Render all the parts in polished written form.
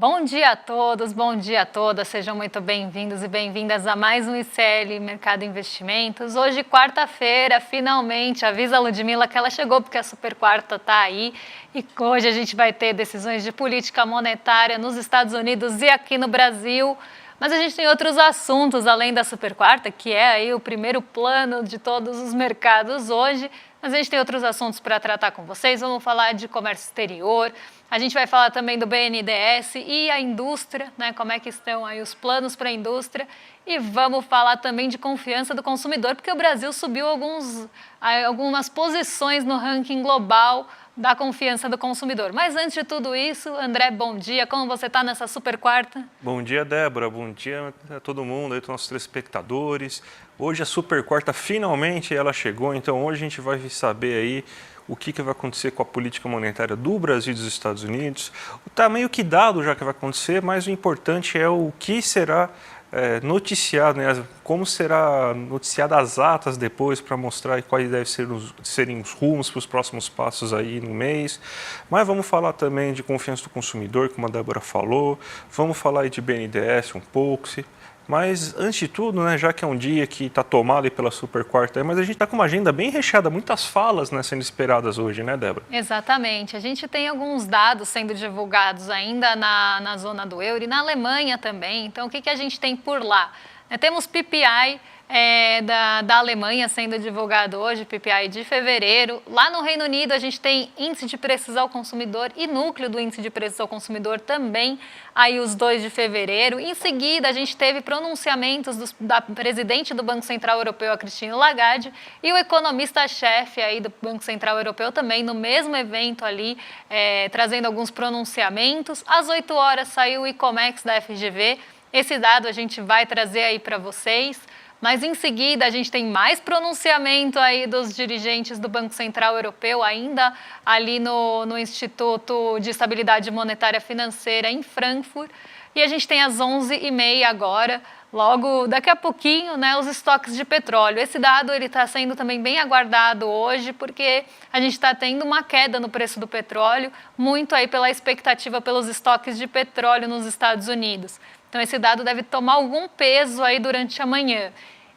Bom dia a todos, bom dia a todas, sejam muito bem-vindos e bem-vindas a mais um ICL Mercado Investimentos. Hoje, quarta-feira, finalmente, avisa a Ludmila que ela chegou porque a super quarta está aí e hoje a gente vai ter decisões de política monetária nos Estados Unidos e aqui no Brasil. Mas a gente tem outros assuntos além da super quarta, que é aí o primeiro plano de todos os mercados hoje. Mas a gente tem outros assuntos para tratar com vocês. Vamos falar de comércio exterior, a gente vai falar também do BNDES e a indústria, né? Como é que estão aí os planos para a indústria. E vamos falar também de confiança do consumidor, porque o Brasil subiu algumas posições no ranking global da confiança do consumidor. Mas antes de tudo isso, André, bom dia. Como você está nessa super quarta? Bom dia, Débora. Bom dia a todo mundo, aí, todos os nossos telespectadores. Hoje a super quarta finalmente ela chegou, então hoje a gente vai saber aí o que vai acontecer com a política monetária do Brasil e dos Estados Unidos. Está meio que dado já que vai acontecer, mas o importante é o que será noticiado, né? Como será noticiada as atas depois para mostrar quais devem serem os rumos para os próximos passos aí no mês. Mas vamos falar também de confiança do consumidor, como a Débora falou. Vamos falar aí de BNDES um pouco. Mas, antes de tudo, né, já que é um dia que está tomado aí pela super quarta, mas a gente está com uma agenda bem recheada, muitas falas, né, sendo esperadas hoje, né, Débora? Exatamente. A gente tem alguns dados sendo divulgados ainda na zona do euro e na Alemanha também. Então, o que a gente tem por lá? Temos PPI da Alemanha sendo divulgado hoje, PPI de fevereiro. Lá no Reino Unido, a gente tem índice de preços ao consumidor e núcleo do índice de preços ao consumidor também, aí os 2 de fevereiro. Em seguida, a gente teve pronunciamentos da presidente do Banco Central Europeu, a Christine Lagarde, e o economista-chefe aí do Banco Central Europeu também, no mesmo evento ali, trazendo alguns pronunciamentos. Às 8 horas saiu o ICOMEX da FGV. Esse dado a gente vai trazer aí para vocês, mas em seguida a gente tem mais pronunciamento aí dos dirigentes do Banco Central Europeu, ainda ali no Instituto de Estabilidade Monetária Financeira em Frankfurt, e a gente tem às 11h30 agora, logo daqui a pouquinho, né, os estoques de petróleo. Esse dado está sendo também bem aguardado hoje, porque a gente está tendo uma queda no preço do petróleo, muito aí pela expectativa pelos estoques de petróleo nos Estados Unidos. Então, esse dado deve tomar algum peso aí durante a manhã.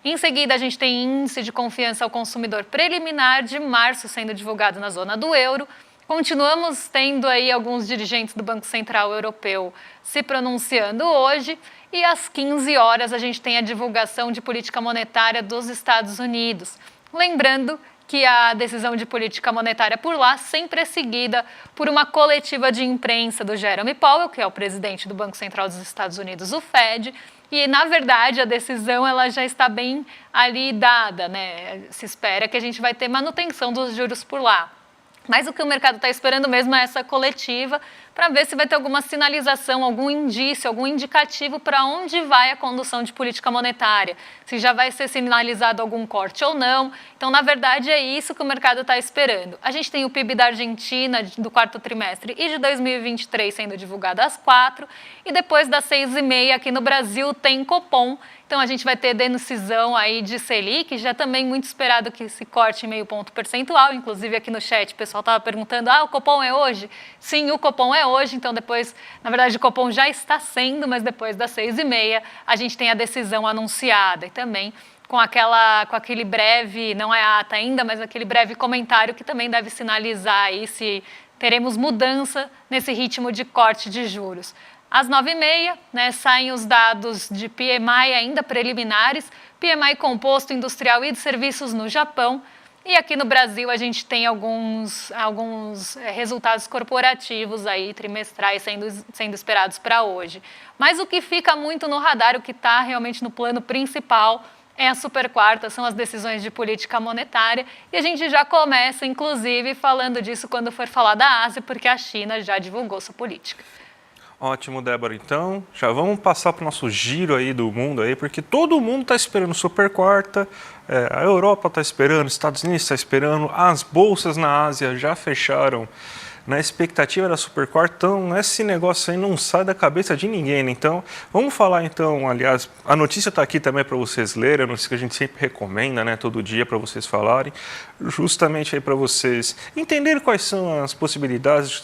Em seguida, a gente tem índice de confiança ao consumidor preliminar de março sendo divulgado na zona do euro. Continuamos tendo aí alguns dirigentes do Banco Central Europeu se pronunciando hoje. E às 15 horas a gente tem a divulgação de política monetária dos Estados Unidos. Lembrando que a decisão de política monetária por lá sempre é seguida por uma coletiva de imprensa do Jerome Powell, que é o presidente do Banco Central dos Estados Unidos, o Fed, e, na verdade, a decisão ela já está bem ali dada, né? Se espera que a gente vai ter manutenção dos juros por lá. Mas o que o mercado está esperando mesmo é essa coletiva para ver se vai ter alguma sinalização, algum indício, algum indicativo para onde vai a condução de política monetária, se já vai ser sinalizado algum corte ou não. Então, na verdade, é isso que o mercado está esperando. A gente tem o PIB da Argentina do quarto trimestre e de 2023 sendo divulgado às 4h, e depois das 6h30 aqui no Brasil tem Copom. Então, a gente vai ter decisão aí de Selic, já também muito esperado que se corte meio ponto percentual. Inclusive, aqui no chat, o pessoal estava perguntando, o Copom é hoje? Sim, o Copom é hoje. Então, depois, na verdade, o Copom já está sendo, mas depois das 6h30, a gente tem a decisão anunciada. E também com aquele breve, não é ata ainda, mas aquele breve comentário que também deve sinalizar aí se teremos mudança nesse ritmo de corte de juros. Às 9h30, né, saem os dados de PMI ainda preliminares, PMI composto industrial e de serviços no Japão. E aqui no Brasil a gente tem alguns resultados corporativos aí, trimestrais sendo esperados para hoje. Mas o que fica muito no radar, o que está realmente no plano principal, é a super quarta, são as decisões de política monetária. E a gente já começa, inclusive, falando disso quando for falar da Ásia, porque a China já divulgou sua política. Ótimo, Débora. Então, já vamos passar para o nosso giro aí do mundo aí, porque todo mundo está esperando super quarta, a Europa está esperando, os Estados Unidos está esperando, as bolsas na Ásia já fecharam na expectativa da super quarta, então esse negócio aí não sai da cabeça de ninguém, né? Então, vamos falar então, aliás, a notícia está aqui também para vocês lerem, a notícia que a gente sempre recomenda, né, todo dia para vocês falarem, justamente aí para vocês entenderem quais são as possibilidades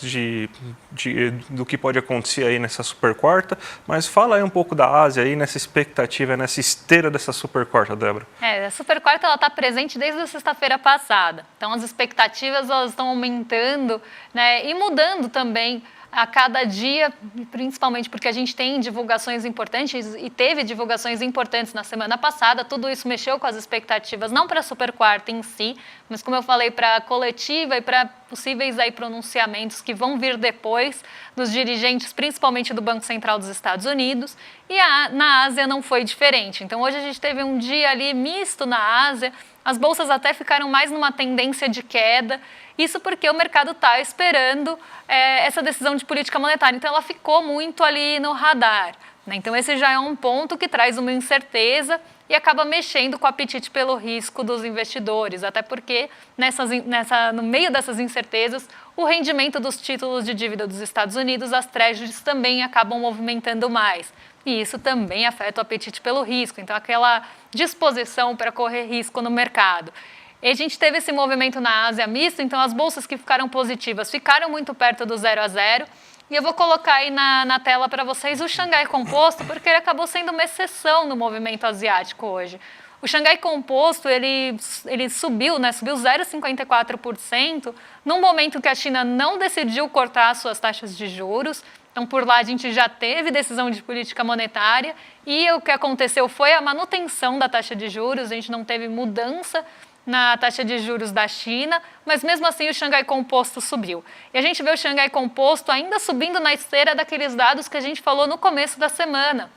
do que pode acontecer aí nessa super quarta, mas fala aí um pouco da Ásia aí, nessa expectativa, nessa esteira dessa super quarta, Débora. A super quarta ela está presente desde a sexta-feira passada, então as expectativas elas estão aumentando, né, e mudando também a cada dia, principalmente porque a gente tem divulgações importantes e teve divulgações importantes na semana passada. Tudo isso mexeu com as expectativas, não para a super quarta em si, mas como eu falei, para a coletiva e para possíveis aí pronunciamentos que vão vir depois dos dirigentes, principalmente do Banco Central dos Estados Unidos. E na Ásia não foi diferente. Então hoje a gente teve um dia ali misto na Ásia, as bolsas até ficaram mais numa tendência de queda. Isso porque o mercado está esperando essa decisão de política monetária. Então, ela ficou muito ali no radar, né? Então, esse já é um ponto que traz uma incerteza e acaba mexendo com o apetite pelo risco dos investidores. Até porque, no meio dessas incertezas, o rendimento dos títulos de dívida dos Estados Unidos, as treasuries, também acabam movimentando mais. E isso também afeta o apetite pelo risco. Então, aquela disposição para correr risco no mercado. E a gente teve esse movimento na Ásia misto, então as bolsas que ficaram positivas ficaram muito perto do 0 a 0. E eu vou colocar aí na tela para vocês o Xangai Composto, porque ele acabou sendo uma exceção no movimento asiático hoje. O Xangai Composto, ele subiu, né, subiu 0,54%, num momento que a China não decidiu cortar suas taxas de juros. Então, por lá, a gente já teve decisão de política monetária e o que aconteceu foi a manutenção da taxa de juros, a gente não teve mudança na taxa de juros da China, mas mesmo assim o Xangai Composto subiu. E a gente vê o Xangai Composto ainda subindo na esteira daqueles dados que a gente falou no começo da semana,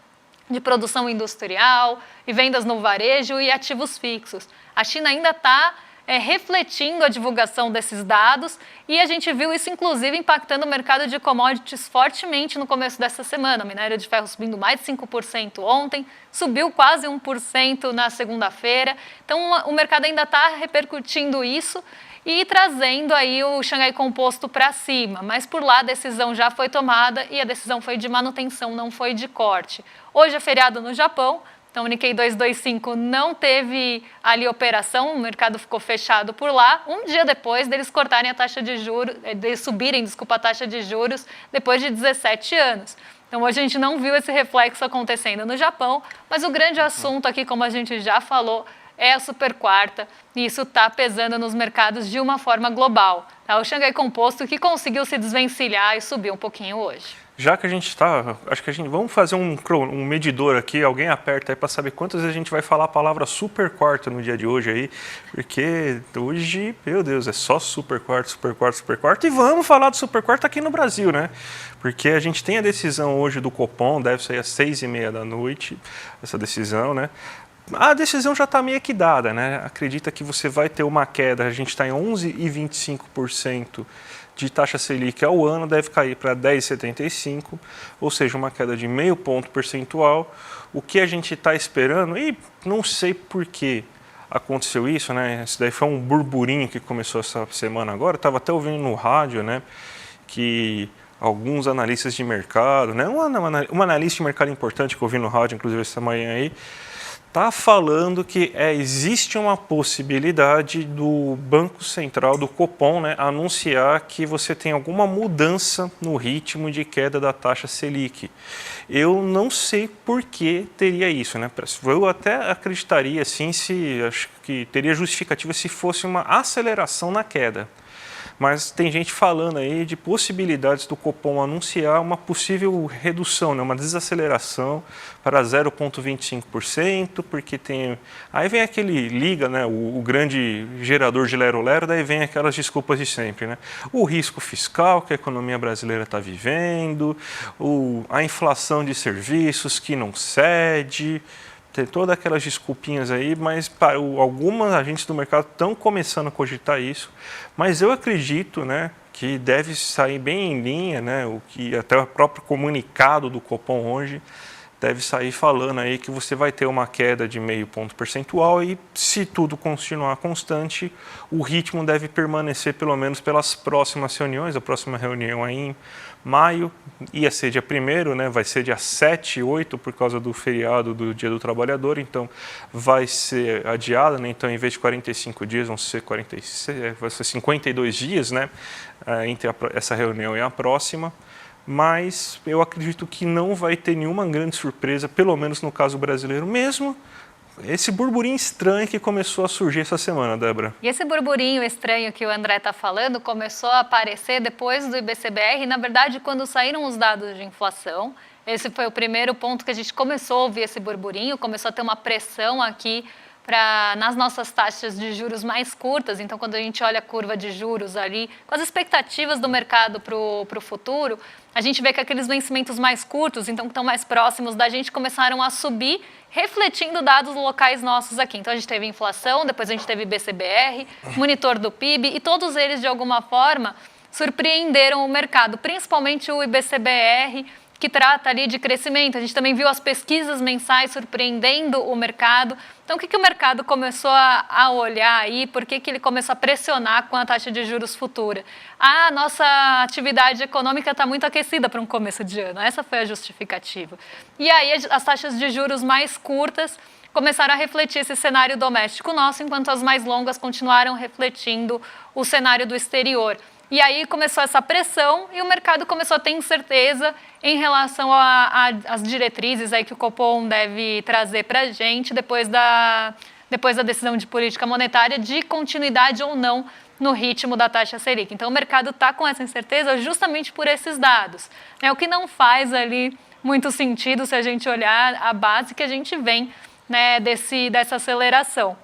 de produção industrial e vendas no varejo e ativos fixos. A China ainda está refletindo a divulgação desses dados e a gente viu isso inclusive impactando o mercado de commodities fortemente no começo dessa semana. O minério de ferro subindo mais de 5% ontem, subiu quase 1% na segunda-feira. Então o mercado ainda está repercutindo isso e trazendo aí o Xangai Composto para cima, mas por lá a decisão já foi tomada e a decisão foi de manutenção, não foi de corte. Hoje é feriado no Japão. Então, o Nikkei 225 não teve ali operação, o mercado ficou fechado por lá, um dia depois deles cortarem a taxa de juros, deles subirem, a taxa de juros depois de 17 anos. Então, hoje a gente não viu esse reflexo acontecendo no Japão, mas o grande assunto aqui, como a gente já falou, é a super quarta, e isso está pesando nos mercados de uma forma global. Tá? O Xangai Composto que conseguiu se desvencilhar e subir um pouquinho hoje. Já que a gente está, acho que vamos fazer um medidor aqui, alguém aperta aí para saber quantas vezes a gente vai falar a palavra super quarta no dia de hoje aí, porque hoje, meu Deus, é só super quarta, super quarta, super quarta, e vamos falar do super quarta aqui no Brasil, né? Porque a gente tem a decisão hoje do Copom, deve sair às 6h30 da noite, essa decisão, né? A decisão já está meio que dada, né? Acredita que você vai ter uma queda, a gente está em 11,25% de taxa Selic ao ano, deve cair para 10,75%, ou seja, uma queda de meio ponto percentual. O que a gente está esperando, e não sei por que aconteceu isso, né? Isso daí foi um burburinho que começou essa semana agora, estava até ouvindo no rádio, né? Que alguns analistas de mercado, né? Um analista de mercado importante que eu ouvi no rádio, inclusive essa manhã aí, está falando que existe uma possibilidade do Banco Central, do Copom, né, anunciar que você tem alguma mudança no ritmo de queda da taxa Selic. Eu não sei por que teria isso, né? Eu até acreditaria, assim, acho que teria justificativa se fosse uma aceleração na queda. Mas tem gente falando aí de possibilidades do Copom anunciar uma possível redução, né, uma desaceleração para 0,25%, porque tem... Aí vem aquele liga, né, o grande gerador de lero-lero, daí vem aquelas desculpas de sempre, né? O risco fiscal que a economia brasileira está vivendo, a inflação de serviços que não cede... Tem todas aquelas desculpinhas aí, mas algumas agentes do mercado estão começando a cogitar isso. Mas eu acredito, né, que deve sair bem em linha, né, o que até o próprio comunicado do Copom hoje deve sair falando aí que você vai ter uma queda de 0,5 ponto percentual e, se tudo continuar constante, o ritmo deve permanecer pelo menos pelas próximas reuniões. A próxima reunião aí em maio ia ser dia 1º, né? Vai ser dia 7, 8 por causa do feriado do Dia do Trabalhador, então vai ser adiada, né? Então, em vez de 45 dias, vão ser 52 dias, né? Entre essa reunião e a próxima. Mas eu acredito que não vai ter nenhuma grande surpresa, pelo menos no caso brasileiro, mesmo esse burburinho estranho que começou a surgir essa semana, Débora. E esse burburinho estranho que o André está falando começou a aparecer depois do IBCBR, na verdade, quando saíram os dados de inflação. Esse foi o primeiro ponto que a gente começou a ouvir esse burburinho, começou a ter uma pressão aqui nas nossas taxas de juros mais curtas. Então, quando a gente olha a curva de juros ali, com as expectativas do mercado para o futuro, a gente vê que aqueles vencimentos mais curtos, então que estão mais próximos da gente, começaram a subir, refletindo dados locais nossos aqui. Então, a gente teve inflação, depois a gente teve BCBR, monitor do PIB, e todos eles, de alguma forma, surpreenderam o mercado, principalmente o IBCBR, que trata ali de crescimento. A gente também viu as pesquisas mensais surpreendendo o mercado. Então, o que o mercado começou a olhar aí? Por que ele começou a pressionar com a taxa de juros futura? A nossa atividade econômica está muito aquecida para um começo de ano. Essa foi a justificativa. E aí, as taxas de juros mais curtas começaram a refletir esse cenário doméstico nosso, enquanto as mais longas continuaram refletindo o cenário do exterior. E aí começou essa pressão e o mercado começou a ter incerteza em relação às diretrizes aí que o Copom deve trazer para a gente depois da decisão de política monetária de continuidade ou não no ritmo da taxa Selic. Então o mercado está com essa incerteza justamente por esses dados. O que não faz ali muito sentido se a gente olhar a base que a gente vem, né, dessa aceleração.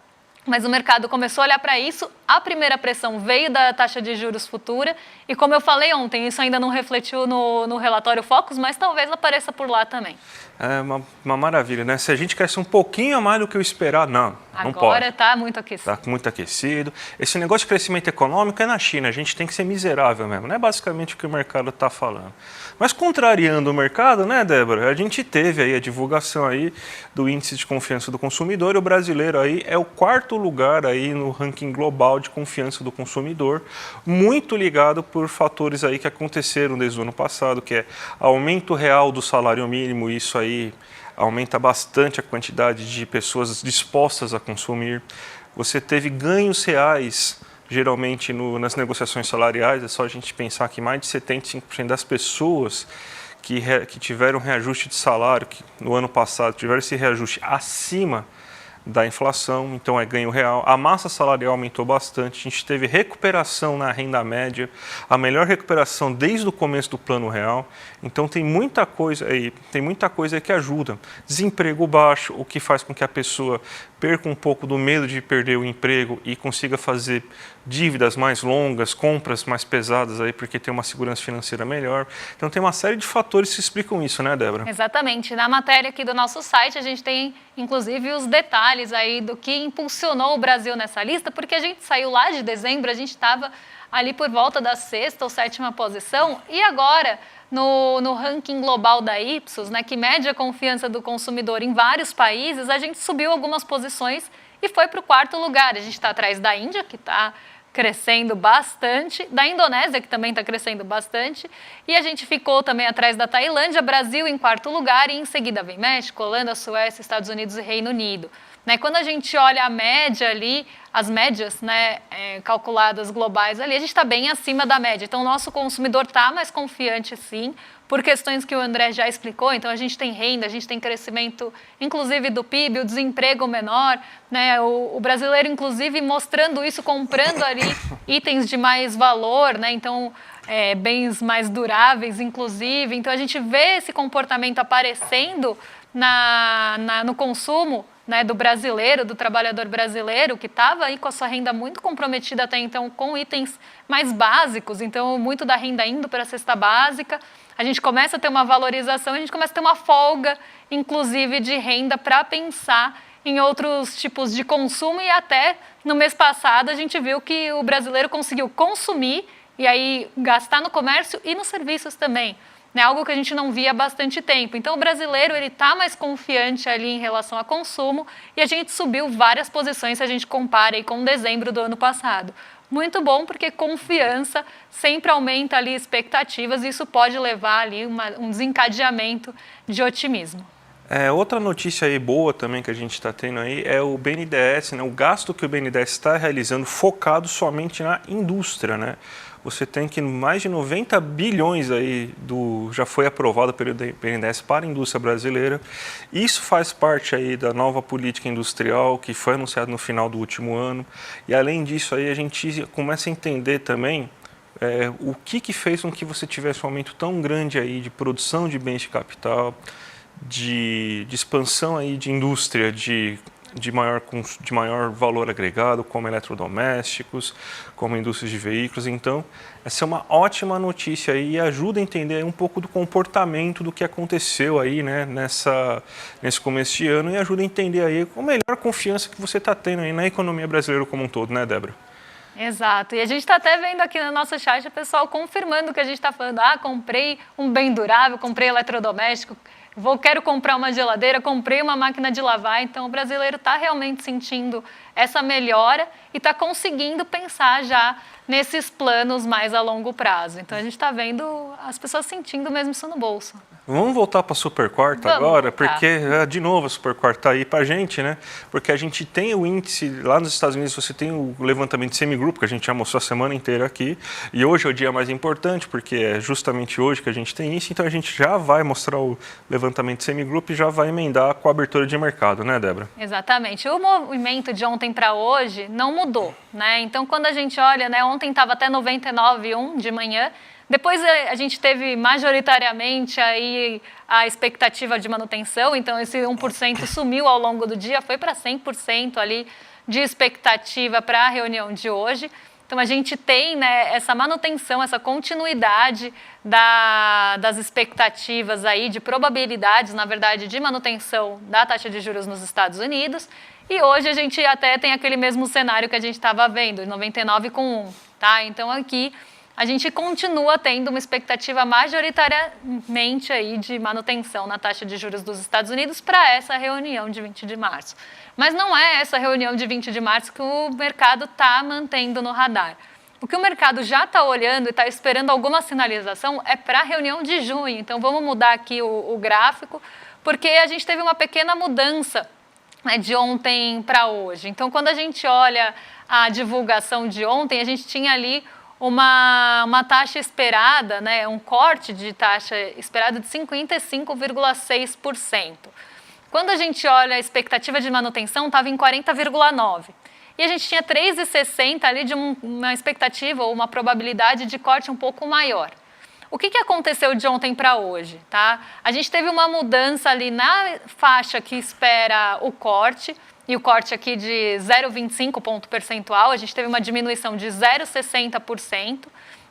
Mas o mercado começou a olhar para isso, a primeira pressão veio da taxa de juros futura e, como eu falei ontem, isso ainda não refletiu no relatório Focus, mas talvez apareça por lá também. É uma maravilha, né? Se a gente cresce um pouquinho a mais do que eu esperar, não pode. Agora está muito aquecido. Está muito aquecido. Esse negócio de crescimento econômico é na China, a gente tem que ser miserável mesmo, né? Basicamente o que o mercado está falando. Mas contrariando o mercado, né, Débora? A gente teve aí a divulgação aí do índice de confiança do consumidor e o brasileiro aí é o 4º lugar aí no ranking global de confiança do consumidor, muito ligado por fatores aí que aconteceram desde o ano passado, que é aumento real do salário mínimo, isso aí aumenta bastante a quantidade de pessoas dispostas a consumir. Você teve ganhos reais, geralmente nas negociações salariais, é só a gente pensar que mais de 75% das pessoas que tiveram reajuste de salário, que no ano passado tiveram esse reajuste acima da inflação, então é ganho real. A massa salarial aumentou bastante, a gente teve recuperação na renda média, a melhor recuperação desde o começo do Plano Real, então tem muita coisa aí que ajuda. Desemprego baixo, o que faz com que a pessoa perca um pouco do medo de perder o emprego e consiga fazer dívidas mais longas, compras mais pesadas aí, porque tem uma segurança financeira melhor. Então tem uma série de fatores que explicam isso, né, Débora? Exatamente. Na matéria aqui do nosso site, a gente tem, inclusive, os detalhes aí do que impulsionou o Brasil nessa lista, porque a gente saiu lá de dezembro, a gente estava ali por volta da 6ª ou 7ª posição, e agora, no ranking global da Ipsos, né, que mede a confiança do consumidor em vários países, a gente subiu algumas posições e foi para o 4º lugar. A gente está atrás da Índia, que está crescendo bastante, da Indonésia, que também está crescendo bastante, e a gente ficou também atrás da Tailândia, Brasil em 4º lugar, e em seguida vem México, Holanda, Suécia, Estados Unidos e Reino Unido. Quando a gente olha a média ali, as médias, né, calculadas globais ali, a gente está bem acima da média. Então, o nosso consumidor está mais confiante, sim, por questões que o André já explicou. Então, a gente tem renda, a gente tem crescimento, inclusive, do PIB, o desemprego menor, né, o brasileiro, inclusive, mostrando isso, comprando ali itens de mais valor, né, então, bens mais duráveis, inclusive. Então, a gente vê esse comportamento aparecendo no consumo, né, do brasileiro, do trabalhador brasileiro, que estava aí com a sua renda muito comprometida até então com itens mais básicos, então muito da renda indo para a cesta básica. A gente começa a ter uma valorização, a gente começa a ter uma folga, inclusive, de renda para pensar em outros tipos de consumo, e até no mês passado a gente viu que o brasileiro conseguiu consumir e aí gastar no comércio e nos serviços também. né, algo que a gente não via há bastante tempo. Então, o brasileiro está mais confiante ali em relação a consumo e a gente subiu várias posições se a gente compara aí com dezembro do ano passado. Muito bom, porque confiança sempre aumenta ali expectativas e isso pode levar ali um desencadeamento de otimismo. Outra notícia aí boa também que a gente está tendo aí é o BNDES, né? O gasto que o BNDES está realizando focado somente na indústria, né? Você tem que mais de 90 bilhões aí já foi aprovado pelo BNDES para a indústria brasileira. Isso faz parte aí da nova política industrial que foi anunciada no final do último ano. E além disso aí a gente começa a entender também o que fez com que você tivesse um aumento tão grande aí de produção de bens de capital, de expansão aí de indústria de maior valor agregado, como eletrodomésticos, como indústrias de veículos. Então, essa é uma ótima notícia aí e ajuda a entender um pouco do comportamento do que aconteceu aí, né, nesse começo de ano e ajuda a entender aí a melhor confiança que você está tendo aí na economia brasileira como um todo, né, Débora? Exato. E a gente está até vendo aqui no nosso chat o pessoal confirmando que a gente está falando, comprei um bem durável, comprei eletrodoméstico, quero comprar uma geladeira, comprei uma máquina de lavar. Então, o brasileiro está realmente sentindo essa melhora e está conseguindo pensar já nesses planos mais a longo prazo. Então, a gente está vendo as pessoas sentindo mesmo isso no bolso. Vamos voltar para a Super Quarta agora, porque, de novo, a Super Quarta está aí para a gente, né? Porque a gente tem o índice, lá nos Estados Unidos você tem o levantamento de semigrupo, que a gente já mostrou a semana inteira aqui, e hoje é o dia mais importante, porque é justamente hoje que a gente tem isso, então a gente já vai mostrar o levantamento de semigrupo e já vai emendar com a abertura de mercado, né, Débora? Exatamente. O movimento de ontem para hoje não mudou, né? Então, quando a gente olha, né, ontem estava até 99,1 de manhã, depois a gente teve majoritariamente aí a expectativa de manutenção, então esse 1% sumiu ao longo do dia, foi para 100% ali de expectativa para a reunião de hoje. Então a gente tem, né, essa manutenção, essa continuidade das expectativas aí de probabilidades, na verdade, de manutenção da taxa de juros nos Estados Unidos. E hoje a gente até tem aquele mesmo cenário que a gente estava vendo, 99,1, tá? Então aqui a gente continua tendo uma expectativa majoritariamente aí de manutenção na taxa de juros dos Estados Unidos para essa reunião de 20 de março. Mas não é essa reunião de 20 de março que o mercado está mantendo no radar. O que o mercado já está olhando e está esperando alguma sinalização é para a reunião de junho. Então vamos mudar aqui o gráfico, porque a gente teve uma pequena mudança, né, de ontem para hoje. Então quando a gente olha a divulgação de ontem, a gente tinha ali uma taxa esperada, né, um corte de taxa esperada de 55,6%. Quando a gente olha a expectativa de manutenção, estava em 40,9%. E a gente tinha 3,60% ali de uma expectativa ou uma probabilidade de corte um pouco maior. O que aconteceu de ontem para hoje? Tá? A gente teve uma mudança ali na faixa que espera o corte, e o corte aqui de 0,25 ponto percentual, a gente teve uma diminuição de 0,60%,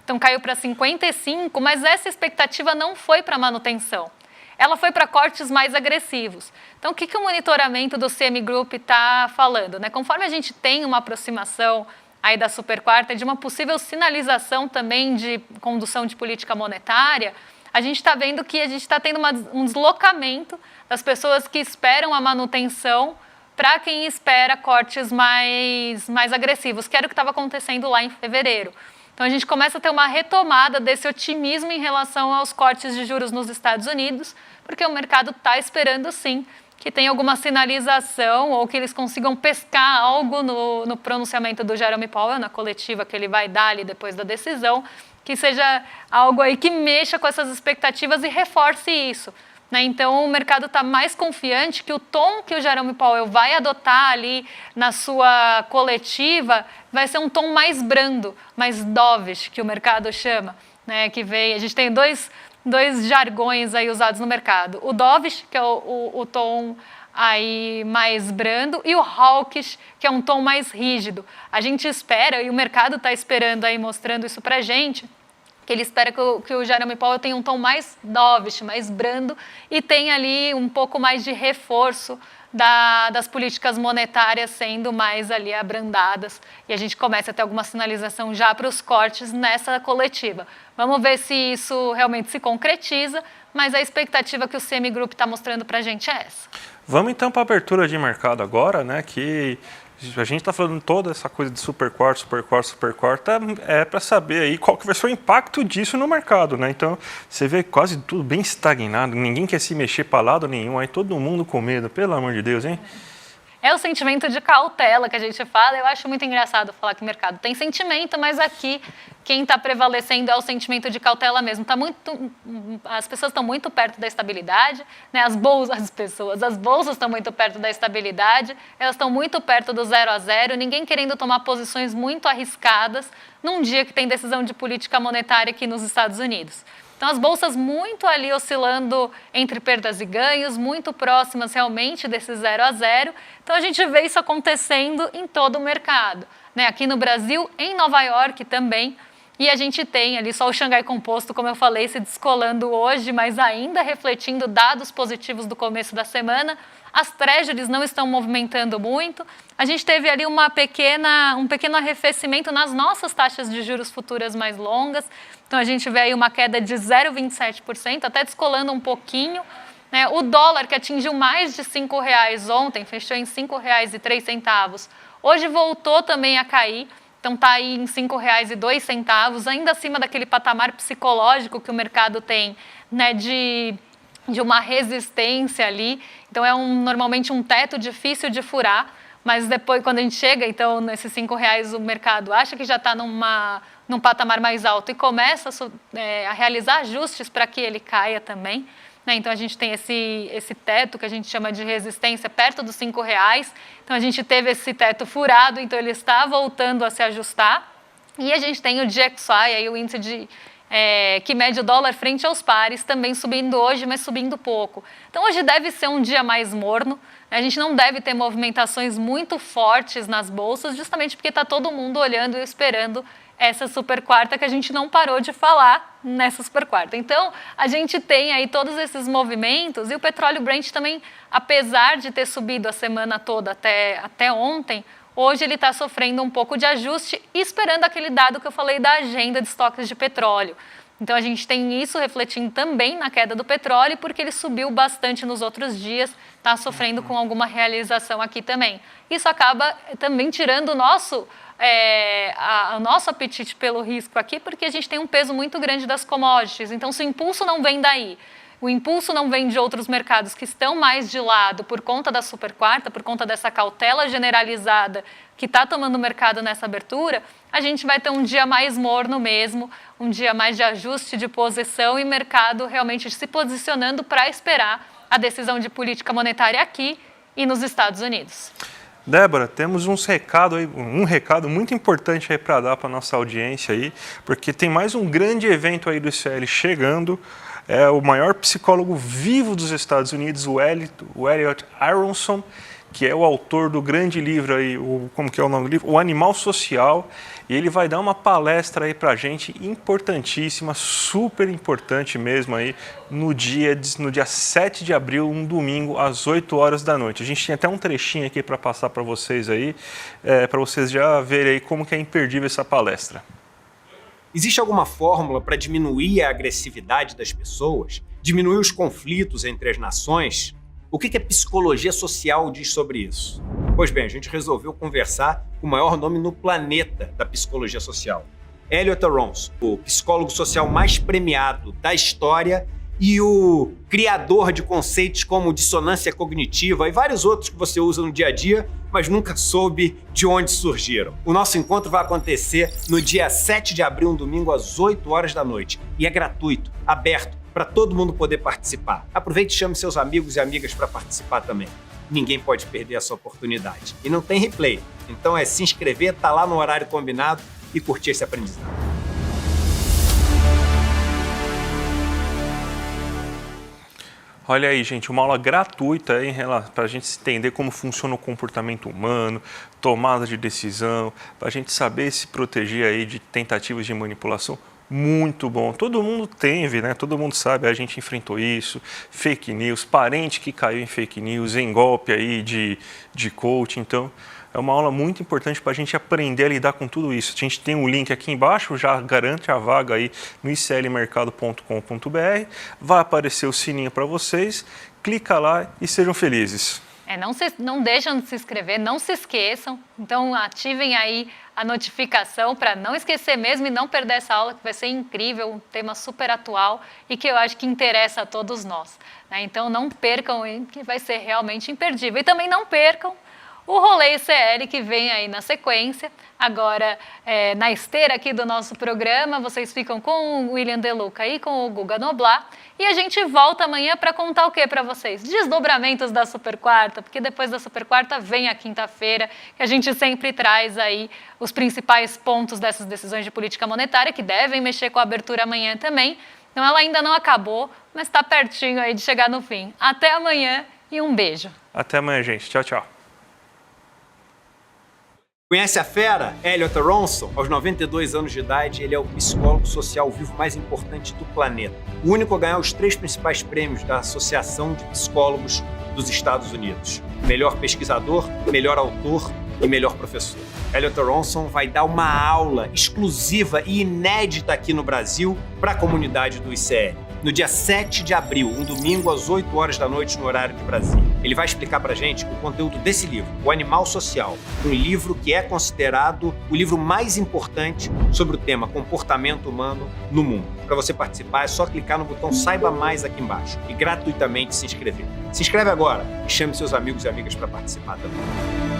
então caiu para 55%, mas essa expectativa não foi para manutenção, ela foi para cortes mais agressivos. Então, o que o monitoramento do CME Group está falando? Né? Conforme a gente tem uma aproximação aí da Super Quarta de uma possível sinalização também de condução de política monetária, a gente está vendo que a gente está tendo um deslocamento das pessoas que esperam a manutenção para quem espera cortes mais agressivos, que era o que estava acontecendo lá em fevereiro. Então, a gente começa a ter uma retomada desse otimismo em relação aos cortes de juros nos Estados Unidos, porque o mercado está esperando, sim, que tenha alguma sinalização ou que eles consigam pescar algo no pronunciamento do Jerome Powell, na coletiva que ele vai dar ali depois da decisão, que seja algo aí que mexa com essas expectativas e reforce isso. Né? Então, o mercado está mais confiante que o tom que o Jerome Powell vai adotar ali na sua coletiva vai ser um tom mais brando, mais dovish, que o mercado chama. Né? Que vem, a gente tem dois jargões aí usados no mercado. O dovish, que é o tom aí mais brando, e o hawkish, que é um tom mais rígido. A gente espera, e o mercado está esperando aí, mostrando isso para a gente, que ele espera que o Jerome Powell tenha um tom mais dovish, mais brando, e tenha ali um pouco mais de reforço das políticas monetárias sendo mais ali abrandadas e a gente começa a ter alguma sinalização já para os cortes nessa coletiva. Vamos ver se isso realmente se concretiza, mas a expectativa que o CME Group está mostrando para a gente é essa. Vamos então para a abertura de mercado agora, né? Que a gente está falando toda essa coisa de super quarta, é para saber aí qual que vai ser o impacto disso no mercado, né? Então, você vê quase tudo bem estagnado, ninguém quer se mexer para lado nenhum, aí todo mundo com medo, pelo amor de Deus, hein? É o sentimento de cautela que a gente fala. Eu acho muito engraçado falar que o mercado tem sentimento, mas aqui quem está prevalecendo é o sentimento de cautela mesmo. As pessoas estão muito perto da estabilidade, né? As bolsas estão muito perto da estabilidade, elas estão muito perto do 0 a 0, ninguém querendo tomar posições muito arriscadas num dia que tem decisão de política monetária aqui nos Estados Unidos. Então, as bolsas muito ali oscilando entre perdas e ganhos, muito próximas realmente desse 0 a 0. Então, a gente vê isso acontecendo em todo o mercado, né? Aqui no Brasil, em Nova York também. E a gente tem ali só o Xangai Composto, como eu falei, se descolando hoje, mas ainda refletindo dados positivos do começo da semana. As treasuries não estão movimentando muito. A gente teve ali um pequeno arrefecimento nas nossas taxas de juros futuras mais longas. Então, a gente vê aí uma queda de 0,27%, até descolando um pouquinho, né? O dólar, que atingiu mais de R$ 5,00 ontem, fechou em R$ 5,03. Hoje voltou também a cair. Então, está aí em R$ 5,02, ainda acima daquele patamar psicológico que o mercado tem, né, de uma resistência ali. Então, normalmente um teto difícil de furar, mas depois, quando a gente chega, então, nesses R$ 5,00, o mercado acha que já está num patamar mais alto e começa a realizar ajustes para que ele caia também. Então, a gente tem esse teto que a gente chama de resistência perto dos R$ 5,00. Então, a gente teve esse teto furado, então ele está voltando a se ajustar. E a gente tem o DXY, aí o índice que mede o dólar frente aos pares, também subindo hoje, mas subindo pouco. Então, hoje deve ser um dia mais morno. A gente não deve ter movimentações muito fortes nas bolsas, justamente porque está todo mundo olhando e esperando essa super quarta que a gente não parou de falar nessa super quarta. Então, a gente tem aí todos esses movimentos e o petróleo Brent também, apesar de ter subido a semana toda até ontem, hoje ele está sofrendo um pouco de ajuste, esperando aquele dado que eu falei da agenda de estoques de petróleo. Então, a gente tem isso refletindo também na queda do petróleo, porque ele subiu bastante nos outros dias, está sofrendo com alguma realização aqui também. Isso acaba também tirando o nosso apetite pelo risco aqui, porque a gente tem um peso muito grande das commodities. Então, se o impulso não vem daí, o impulso não vem de outros mercados que estão mais de lado por conta da super quarta, por conta dessa cautela generalizada que está tomando o mercado nessa abertura, a gente vai ter um dia mais morno mesmo, um dia mais de ajuste de posição e mercado realmente se posicionando para esperar a decisão de política monetária aqui e nos Estados Unidos. Débora, temos um recado muito importante aí para dar para a nossa audiência aí, porque tem mais um grande evento aí do ICL chegando. É o maior psicólogo vivo dos Estados Unidos, o Elliot Aronson, que é o autor do grande livro aí, como que é o nome do livro? O Animal Social. E ele vai dar uma palestra aí para a gente importantíssima, super importante mesmo aí, no dia 7 de abril, um domingo, às 8 horas da noite. A gente tem até um trechinho aqui para passar para vocês aí, para vocês já verem aí como que é imperdível essa palestra. Existe alguma fórmula para diminuir a agressividade das pessoas? Diminuir os conflitos entre as nações? O que a psicologia social diz sobre isso? Pois bem, a gente resolveu conversar com o maior nome no planeta da psicologia social. Elliot Aronson, o psicólogo social mais premiado da história e o criador de conceitos como dissonância cognitiva e vários outros que você usa no dia a dia, mas nunca soube de onde surgiram. O nosso encontro vai acontecer no dia 7 de abril, um domingo, às 8 horas da noite. E é gratuito, aberto, para todo mundo poder participar. Aproveite e chame seus amigos e amigas para participar também. Ninguém pode perder essa oportunidade. E não tem replay. Então é se inscrever, tá lá no horário combinado e curtir esse aprendizado. Olha aí, gente, uma aula gratuita para a gente entender como funciona o comportamento humano, tomada de decisão, para a gente saber se proteger aí de tentativas de manipulação. muito bom. Todo mundo teve, né? Todo mundo sabe, a gente enfrentou isso, fake news, parente que caiu em fake news, em golpe aí de coach. Então, é uma aula muito importante para a gente aprender a lidar com tudo isso. A gente tem um link aqui embaixo, já garante a vaga aí no iclmercado.com.br. Vai aparecer o sininho para vocês, clica lá e sejam felizes. Não deixam de se inscrever, não se esqueçam. Então, ativem aí a notificação para não esquecer mesmo e não perder essa aula, que vai ser incrível, um tema super atual e que eu acho que interessa a todos nós, né? Então, não percam, que vai ser realmente imperdível. E também não percam o Rolê ICL, que vem aí na sequência. Agora, na esteira aqui do nosso programa, vocês ficam com o William De Luca e com o Guga Noblar. E a gente volta amanhã para contar o que para vocês? Desdobramentos da Super Quarta, porque depois da Super Quarta vem a quinta-feira, que a gente sempre traz aí os principais pontos dessas decisões de política monetária, que devem mexer com a abertura amanhã também. Então, ela ainda não acabou, mas está pertinho aí de chegar no fim. Até amanhã e um beijo. Até amanhã, gente. Tchau, tchau. Conhece a fera? Elliot Aronson? Aos 92 anos de idade, ele é o psicólogo social vivo mais importante do planeta. O único a ganhar os 3 principais prêmios da Associação de Psicólogos dos Estados Unidos. Melhor pesquisador, melhor autor e melhor professor. Elliot Aronson vai dar uma aula exclusiva e inédita aqui no Brasil para a comunidade do ICL. No dia 7 de abril, um domingo às 8 horas da noite no horário de Brasília. Ele vai explicar pra gente o conteúdo desse livro, O Animal Social, um livro que é considerado o livro mais importante sobre o tema comportamento humano no mundo. Para você participar, é só clicar no botão Saiba Mais aqui embaixo e gratuitamente se inscrever. Se inscreve agora e chame seus amigos e amigas para participar também.